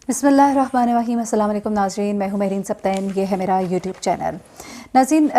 बिस्मिल्लाहिर्रहमानिर्रहीम। अस्सलाम वालेकुम नाज़रीन, मैं हूँ महरीन सब्तैन, ये है मेरा यूट्यूब चैनल। नाज़रीन,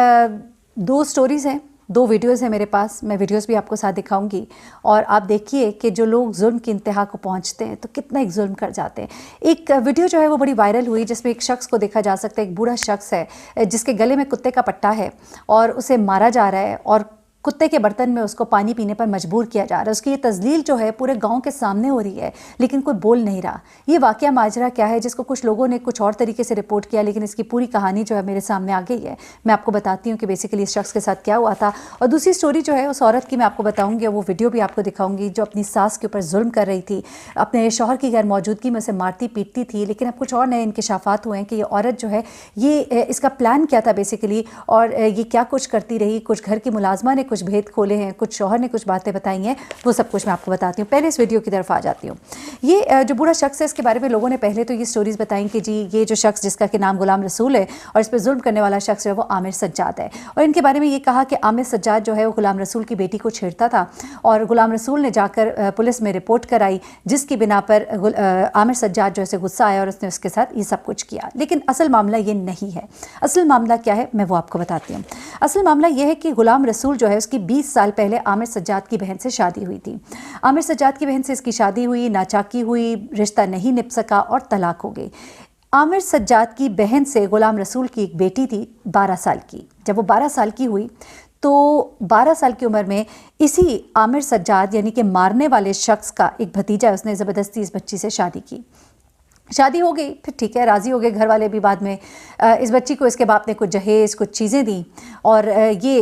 दो स्टोरीज़ हैं, दो वीडियोज़ हैं मेरे पास। मैं वीडियोज़ भी आपको साथ दिखाऊंगी और आप देखिए कि जो लोग जुल्म की इंतहा को पहुँचते हैं तो कितना एक जुल्म कर जाते हैं। एक वीडियो जो है वो बड़ी वायरल हुई जिसमें एक शख्स को देखा जा सकता है, एक बूढ़ा शख्स है जिसके गले में कुत्ते का पट्टा है और उसे मारा जा रहा है और कुत्ते के बर्तन में उसको पानी पीने पर मजबूर किया जा रहा है। उसकी ये तजलील जो है पूरे गांव के सामने हो रही है, लेकिन कोई बोल नहीं रहा। ये वाकया माजरा क्या है जिसको कुछ लोगों ने कुछ और तरीके से रिपोर्ट किया, लेकिन इसकी पूरी कहानी जो है मेरे सामने आ गई है। मैं आपको बताती हूँ कि बेसिकली इस शख्स के साथ क्या हुआ था। और दूसरी स्टोरी जो है उस औरत की मैं आपको बताऊँगी, वो वीडियो भी आपको दिखाऊँगी जो अपनी सास के ऊपर जुल्म कर रही थी, अपने शौहर की गैर मौजूदगी में उसे मारती पीटती थी। लेकिन अब कुछ और नए इंकशाफात हुए हैं कि ये औरत जो है ये इसका प्लान क्या था बेसिकली, और ये क्या कुछ करती रही। कुछ घर की मुलाजमा ने कुछ भेद खोले हैं, कुछ शौहर ने कुछ बातें बताई हैं, वो सब कुछ मैं आपको बताती हूँ। पहले इस वीडियो की तरफ आ जाती हूँ। ये जो बूढ़ा शख्स है इसके बारे में लोगों ने पहले तो ये स्टोरीज़ बताई कि जी ये जो शख्स जिसका कि नाम गुलाम रसूल है और इस पर जुल्म करने वाला शख्स जो है वो आमिर सज्जाद है। और इनके बारे में ये कहा कि आमिर सज्जाद जो है वो गुलाम रसूल की बेटी को छेड़ता था और गुलाम रसूल ने जाकर पुलिस में रिपोर्ट कराई, जिसकी बिना पर आमिर सज्जाद जो है गुस्सा आया और उसने उसके साथ ये सब कुछ किया। लेकिन असल मामला ये नहीं है। असल मामला क्या है मैं वो आपको बताती हूँ। असल मामला ये है कि गुलाम रसूल जो है उसकी 20 साल पहले आमिर सज्जाद की बहन से शादी हुई थी। आमिर सज्जाद की बहन से इसकी शादी हुई, नाचाकी हुई, रिश्ता नहीं निभ सका और तलाक हो गई। आमिर सज्जाद की बहन से गुलाम रसूल की एक बेटी थी 12 साल की। जब वो 12 साल की हुई तो 12 साल की उम्र में इसी आमिर सज्जाद यानी कि मारने वाले शख्स का एक भतीजा, उसने ज़बरदस्ती इस बच्ची से शादी की। शादी हो गई, फिर ठीक है, राज़ी हो गए घर वाले भी। बाद में इस बच्ची को इसके बाप ने कुछ जहेज़ कुछ चीज़ें दी और ये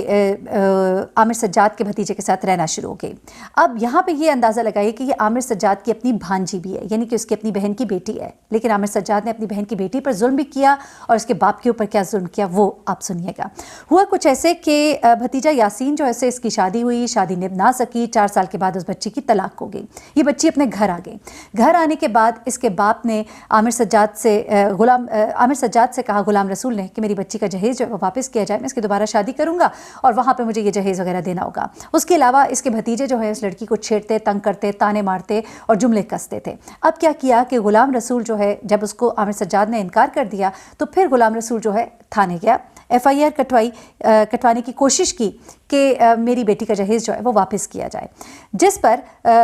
आमिर सज्जाद के भतीजे के साथ रहना शुरू हो गई। अब यहाँ पे ये अंदाज़ा लगाइए कि ये आमिर सज्जाद की अपनी भांजी भी है, यानी कि उसकी अपनी बहन की बेटी है। लेकिन आमिर सज्जाद ने अपनी बहन की बेटी पर जुल्म भी किया और उसके बाप के ऊपर क्या जुल्म किया वो आप सुनिएगा। हुआ कुछ ऐसे कि भतीजा यासीन जो है इसकी शादी हुई, शादी निभ ना सकी। 4 साल के बाद उस बच्ची की तलाक हो गई। ये बच्ची अपने घर आ गई। घर आने के बाद इसके बाप ने आमिर सज्जाद से कहा, गुलाम रसूल ने, कि मेरी बच्ची का जहेज़ जो है वो वापस किया जाए, मैं इसकी दोबारा शादी करूंगा और वहाँ पे मुझे ये जहेज़ वगैरह देना होगा। उसके अलावा इसके भतीजे जो है उस लड़की को छेड़ते, तंग करते, ताने मारते और जुमले कसते थे। अब क्या किया कि गुलाम रसूल जो है जब उसको आमिर सज्जाद ने इनकार कर दिया तो फिर गुलाम रसूल जो है थाने गया, FIR कटवाने की कोशिश की कि मेरी बेटी का जहेज़ जो है वो वापस किया जाए। जिस पर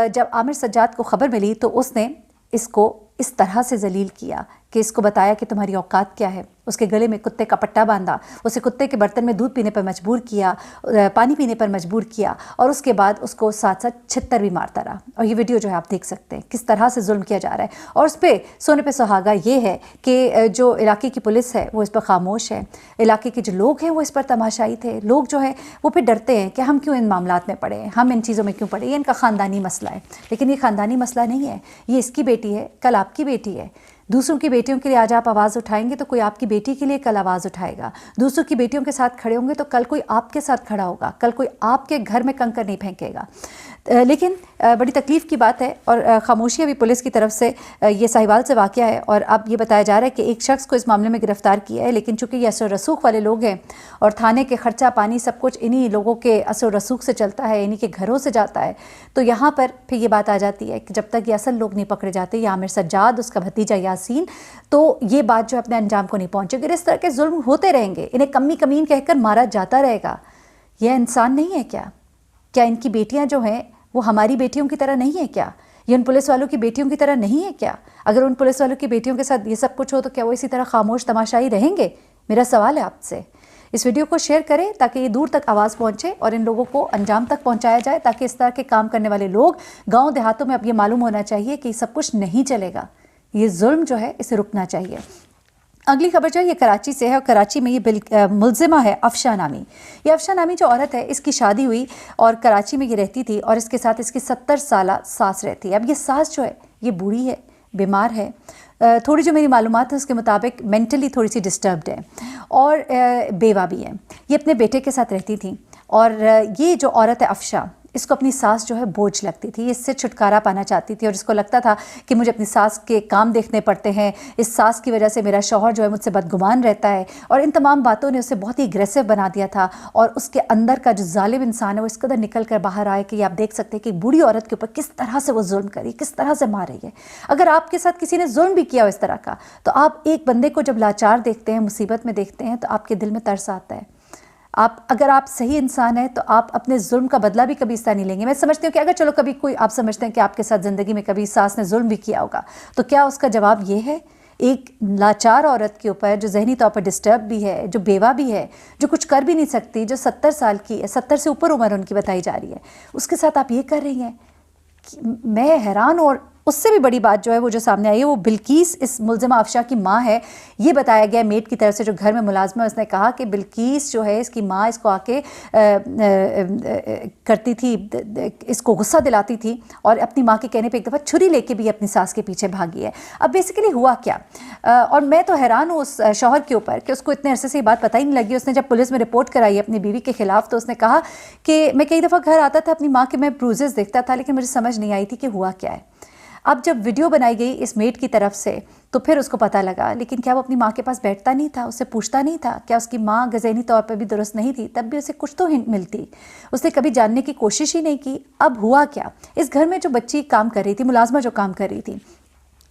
जब आमिर सज्जाद को ख़बर मिली तो उसने इसको इस तरह से जलील किया कि इसको बताया कि तुम्हारी औकात क्या है। उसके गले में कुत्ते का पट्टा बांधा, उसे कुत्ते के बर्तन में दूध पीने पर मजबूर किया, पानी पीने पर मजबूर किया और उसके बाद उसको साथ साथ छित्तर भी मारता रहा। और ये वीडियो जो है आप देख सकते हैं किस तरह से जुल्म किया जा रहा है। और उस पर सोने पे सुहागा ये है कि जो इलाके की पुलिस है वो इस पर खामोश है, इलाके के जो लोग हैं वो इस पर तमाशाई थे। लोग जो है वो फिर डरते हैं कि हम क्यों इन मामलात में पड़े हैं, हम इन चीज़ों में क्यों पड़े, ये इनका ख़ानदानी मसला है। लेकिन ये ख़ानदानी मसला नहीं है, ये इसकी बेटी है, कल आपकी बेटी है। दूसरों की बेटियों के लिए आज आप आवाज़ उठाएंगे तो कोई आपकी बेटी के लिए कल आवाज़ उठाएगा। दूसरों की बेटियों के साथ खड़े होंगे तो कल कोई आपके साथ खड़ा होगा, कल कोई आपके घर में कंकर नहीं फेंकेगा। लेकिन बड़ी तकलीफ़ की बात है और खामोशी अभी पुलिस की तरफ से ये साहिवाल से वाक़या है और अब ये बताया जा रहा है कि एक शख्स को इस मामले में गिरफ़्तार किया है। लेकिन चूँकि ये असर रसूख वाले लोग हैं और थाने के ख़र्चा पानी सब कुछ इन्हीं लोगों के असर रसूख से चलता है, इन्हीं के घरों से जाता है, तो यहाँ पर फिर ये बात आ जाती है कि जब तक ये असल लोग नहीं पकड़े जाते, ये आमिर सज्जाद, उसका भतीजा यासीन, तो ये बात जो अपने अंजाम को नहीं पहुँचेगी। इस तरह के जुल्म होते रहेंगे, इन्हें कमी कमीन कहकर मारा जाता रहेगा। यह इंसान नहीं है क्या? क्या इनकी बेटियां जो हैं वो हमारी बेटियों की तरह नहीं है क्या? ये उन पुलिस वालों की बेटियों की तरह नहीं है क्या? अगर उन पुलिस वालों की बेटियों के साथ ये सब कुछ हो तो क्या वो इसी तरह खामोश तमाशाई रहेंगे? मेरा सवाल है आपसे। इस वीडियो को शेयर करें ताकि ये दूर तक आवाज़ पहुंचे और इन लोगों को अंजाम तक पहुंचाया जाए, ताकि इस तरह के काम करने वाले लोग गाँव देहातों में अब ये मालूम होना चाहिए कि सब कुछ नहीं चलेगा। ये जुल्म जो है इसे रुकना चाहिए। अगली खबर जो है ये कराची से है और कराची में ये मुलजिमा है अफशा नामी। ये अफशा नामी जो औरत है इसकी शादी हुई और कराची में ये रहती थी और इसके साथ इसकी 70 साल सास रहती है। अब ये सास जो है ये बूढ़ी है, बीमार है, थोड़ी जो मेरी मालूमात है उसके मुताबिक मेंटली थोड़ी सी डिस्टर्ब्ड है और बेवा भी है। ये अपने बेटे के साथ रहती थी और ये जो औरत है अफशा, اس کو اپنی ساس جو ہے بوجھ لگتی تھی، اس سے چھٹکارا پانا چاہتی تھی، اور اس کو لگتا تھا کہ مجھے اپنی ساس کے کام دیکھنے پڑتے ہیں، اس ساس کی وجہ سے میرا شوہر جو ہے مجھ سے بدگمان رہتا ہے، اور ان تمام باتوں نے اسے بہت ہی اگریسو بنا دیا تھا، اور اس کے اندر کا جو ظالم انسان ہے وہ اس قدر نکل کر باہر آئے کہ یہ آپ دیکھ سکتے ہیں کہ بوڑھی عورت کے اوپر کس طرح سے وہ ظلم کری، کس طرح سے مار رہی ہے۔ اگر آپ کے ساتھ کسی نے ظلم بھی کیا ہو اس طرح کا، تو آپ ایک بندے کو جب لاچار دیکھتے ہیں، مصیبت میں دیکھتے ہیں، تو آپ کے دل میں ترس آتا ہے۔ اگر آپ صحیح انسان ہیں تو آپ اپنے ظلم کا بدلہ بھی کبھی اس طرح نہیں لیں گے۔ میں سمجھتی ہوں کہ اگر چلو کبھی کوئی آپ سمجھتے ہیں کہ آپ کے ساتھ زندگی میں کبھی ساس نے ظلم بھی کیا ہوگا، تو کیا اس کا جواب یہ ہے؟ ایک لاچار عورت کے اوپر جو ذہنی طور پر ڈسٹرب بھی ہے، جو بیوہ بھی ہے، جو کچھ کر بھی نہیں سکتی، جو 70 سال کی ہے، 70 سے اوپر عمر ان کی بتائی جا رہی ہے، اس کے ساتھ آپ یہ کر رہی ہیں؟ میں حیران۔ اور اس سے بھی بڑی بات جو ہے وہ جو سامنے آئی ہے وہ بلقیس اس ملزمہ افشاں کی ماں ہے۔ یہ بتایا گیا میڈ کی طرف سے جو گھر میں ملازمہ، اس نے کہا کہ بلقیس جو ہے اس کی ماں اس کو آ کے کرتی تھی، اس کو غصہ دلاتی تھی، اور اپنی ماں کے کہنے پہ ایک دفعہ چھری لے کے بھی اپنی ساس کے پیچھے بھاگی ہے۔ اب بیسیکلی ہوا کیا، اور میں تو حیران ہوں اس شوہر کے اوپر کہ اس کو اتنے عرصے سے یہ بات پتہ ہی نہیں لگی۔ اس نے جب پولیس میں رپورٹ کرائی اپنی بیوی کے خلاف تو اس نے کہا کہ میں کئی دفعہ گھر آتا تھا اپنی ماں کے، میں بروزز دیکھتا تھا، لیکن مجھے سمجھ نہیں آئی تھی کہ ہوا کیا ہے۔ اب جب ویڈیو بنائی گئی اس میڈ کی طرف سے تو پھر اس کو پتہ لگا، لیکن کیا وہ اپنی ماں کے پاس بیٹھتا نہیں تھا، اس سے پوچھتا نہیں تھا؟ کیا اس کی ماں ذہنی طور پہ بھی درست نہیں تھی؟ تب بھی اسے کچھ تو ہنٹ ملتی، اس نے کبھی جاننے کی کوشش ہی نہیں کی۔ اب ہوا کیا، اس گھر میں جو بچی کام کر رہی تھی، ملازمہ جو کام کر رہی تھی،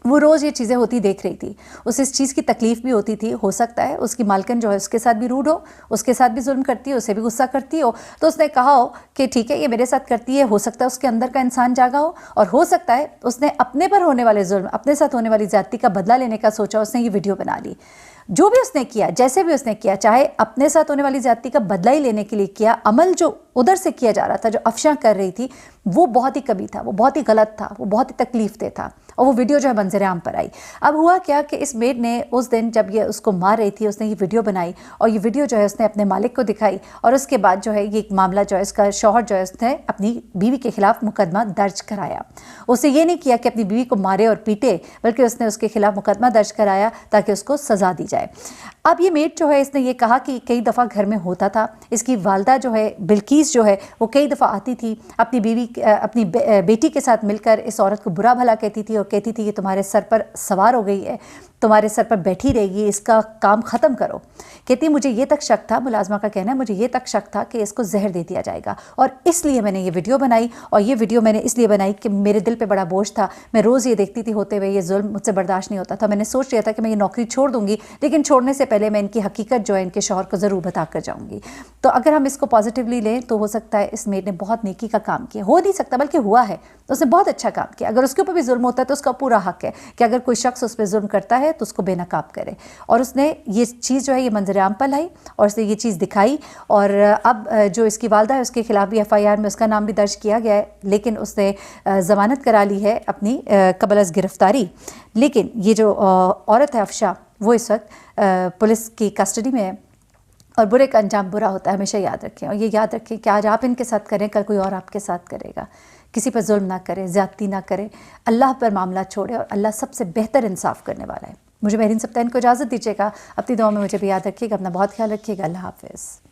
وہ روز یہ چیزیں ہوتی دیکھ رہی تھی، اسے اس چیز کی تکلیف بھی ہوتی تھی۔ ہو سکتا ہے اس کی مالکن جو ہے اس کے ساتھ بھی روڈ ہو، اس کے ساتھ بھی ظلم کرتی ہو، اسے بھی غصہ کرتی ہو، تو اس نے کہا ہو کہ ٹھیک ہے یہ میرے ساتھ کرتی ہے۔ ہو سکتا ہے اس کے اندر کا انسان جاگا ہو، اور ہو سکتا ہے اس نے اپنے پر ہونے والے ظلم، اپنے ساتھ ہونے والی زیادتی کا بدلہ لینے کا سوچا، اس نے یہ ویڈیو بنا لی۔ جو بھی اس نے کیا، جیسے بھی اس نے کیا، چاہے اپنے ساتھ ہونے والی زیادتی کا بدلہ ہی لینے کے لیے کیا، عمل جو ادھر سے کیا جا رہا تھا، جو افشاں کر رہی تھی، وہ بہت ہی کبھی تھا، وہ بہت ہی غلط تھا، وہ بہت ہی تکلیف دہ تھا، اور وہ ویڈیو جو ہے منظر عام پر آئی۔ اب ہوا کیا کہ اس میڈ نے اس دن جب یہ اس کو مار رہی تھی، اس نے یہ ویڈیو بنائی، اور یہ ویڈیو جو ہے اس نے اپنے مالک کو دکھائی، اور اس کے بعد جو ہے یہ معاملہ جو ہے اس کا شوہر جو ہے اس نے اپنی بیوی کے خلاف مقدمہ درج کرایا۔ اسے یہ نہیں کیا کہ اپنی بیوی کو مارے اور پیٹے، بلکہ اس نے اس کے خلاف مقدمہ درج کرایا تاکہ اس کو سزا دی جائے۔ اب یہ میڈ جو ہے اس نے یہ کہا کہ کئی دفعہ گھر میں ہوتا تھا، اس کی والدہ جو ہے بلقیس جو ہے وہ کئی دفعہ آتی تھی، اپنی اپنی بیٹی کے ساتھ مل کر اس عورت کو برا بھلا کہتی تھی، اور کہتی تھی کہ تمہارے سر پر سوار ہو گئی ہے، تمہارے سر پر بیٹھی رہے گی، اس کا کام ختم کرو۔ کہتی مجھے یہ تک شک تھا، ملازمہ کا کہنا ہے مجھے یہ تک شک تھا کہ اس کو زہر دے دیا جائے گا، اور اس لیے میں نے یہ ویڈیو بنائی، اور یہ ویڈیو میں نے اس لیے بنائی کہ میرے دل پہ بڑا بوجھ تھا، میں روز یہ دیکھتی تھی ہوتے ہوئے یہ ظلم مجھ سے برداشت نہیں ہوتا تھا، میں نے سوچ لیا تھا کہ میں یہ نوکری چھوڑ دوں گی، لیکن چھوڑنے سے پہلے میں ان کی حقیقت جو ہے ان کے شوہر کو ضرور بتا کر جاؤں گی۔ تو اگر ہم اس کو پازیٹیولی لیں تو ہو سکتا ہے اس میڈ نے بہت نیکی کا کام کیا، ہو نہیں سکتا بلکہ ہوا ہے، اس نے بہت اچھا کام کیا۔ اگر اس کے اوپر بھی ظلم ہوتا ہے تو اس کا پورا حق ہے کہ اگر کوئی شخص اس پہ ظلم کرتا ہے تو اس کو بے نقاب کرے، اور اس نے یہ چیز جو ہے یہ منظر عام پر لائی، اور اس نے یہ چیز دکھائی، اور اب جو اس کی والدہ ہے اس کے خلاف بھی FIR میں اس کا نام بھی درج کیا گیا ہے، لیکن اس نے ضمانت کرا لی ہے اپنی قبل از گرفتاری۔ لیکن یہ جو عورت ہے افشاں، وہ اس وقت پولیس کی کسٹڈی میں ہے، اور برے کا انجام برا ہوتا ہے، ہمیشہ یاد رکھیں، اور یہ یاد رکھیں کہ آج آپ ان کے ساتھ کریں، کل کوئی اور آپ کے ساتھ کرے گا۔ کسی پر ظلم نہ کریں، زیادتی نہ کریں، اللہ پر معاملہ چھوڑے، اور اللہ سب سے بہتر انصاف کرنے والا ہے۔ مجھے مہرین سبطین کو اجازت دیجیے گا، اپنی دعا میں مجھے بھی یاد رکھیے گا، اپنا بہت خیال رکھیے گا، اللہ حافظ۔